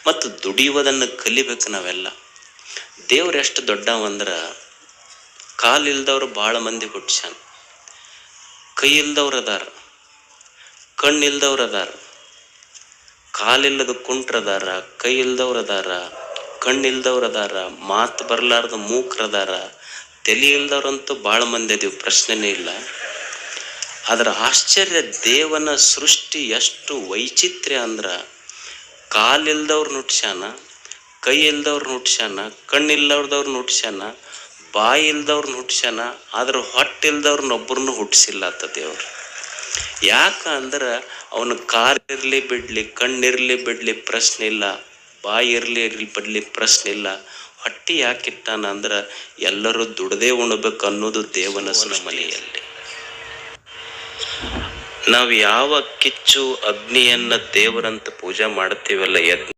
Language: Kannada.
ಮತ್ತು ದುಡಿಯುವುದನ್ನು ಕಲಿಬೇಕು ನಾವೆಲ್ಲ. ದೇವ್ರು ಎಷ್ಟು ದೊಡ್ಡವಂದ್ರೆ ಕಾಲಿಲ್ದವ್ರು ಭಾಳ ಮಂದಿ ಹುಟ್ಸ್ಯಾನ, ಕೈ ಇಲ್ದವ್ರು ಅದಾರ, ಕಣ್ಣಿಲ್ದವ್ರು ಅದಾರ, ಕಾಲಿಲ್ಲದ ಕುಂಟ್ರದಾರ, ಕೈ ಇಲ್ದವ್ರು ಅದಾರ, ಕಣ್ಣಿಲ್ದವ್ರು ಅದಾರ, ಮಾತು ಬರಲಾರ್ದ ಮೂಕ್ರದಾರ, ತಲೆ ಇಲ್ದವ್ರಂತೂ ಭಾಳ ಮಂದಿ ಅದೀವಿ, ಪ್ರಶ್ನೆನೇ ಇಲ್ಲ. ಅದರ ಆಶ್ಚರ್ಯ ದೇವನ ಸೃಷ್ಟಿ ಎಷ್ಟು ವೈಚಿತ್ರ್ಯ ಅಂದ್ರೆ ಕಾಲಿಲ್ದವ್ರು ನುಟ್ಸ್ಯಾನ, ಕೈ ಇಲ್ದವ್ರು ನುಟ್ಸ್ಯಾನ, ಕಣ್ಣಿಲ್ದವ್ರದವ್ರು ನುಟ್ಸ್ಯಾನ, ಬಾಯಿ ಇಲ್ದವ್ರು ಹುಟ್ಸ್ಯಾನ, ಆದ್ರೆ ಹೊಟ್ಟಿಲ್ದವ್ರನ್ನೊಬ್ಬರನ್ನು ಹುಟ್ಟಿಸಿಲ್ಲ ಆತ ದೇವ್ರು. ಯಾಕಂದ್ರೆ ಅವನು ಕಾಲಿರಲಿ ಬಿಡ್ಲಿ, ಕಣ್ಣಿರ್ಲಿ ಬಿಡ್ಲಿ ಪ್ರಶ್ನೆ ಇಲ್ಲ, ಬಾಯಿ ಇರಲಿ ಬಿಡ್ಲಿ ಪ್ರಶ್ನೆ ಇಲ್ಲ. ಹೊಟ್ಟಿ ಯಾಕಿಟ್ಟಾನ ಅಂದ್ರೆ ಎಲ್ಲರೂ ದುಡದೇ ಉಣಬೇಕು ಅನ್ನೋದು ದೇವನ ಮನೆಯಲ್ಲಿ. ನಾವು ಯಾವ ಕಿಚ್ಚು ಅಗ್ನಿಯನ್ನ ದೇವರಂತ ಪೂಜೆ ಮಾಡ್ತೀವಲ್ಲ, ಯಜ್ಞ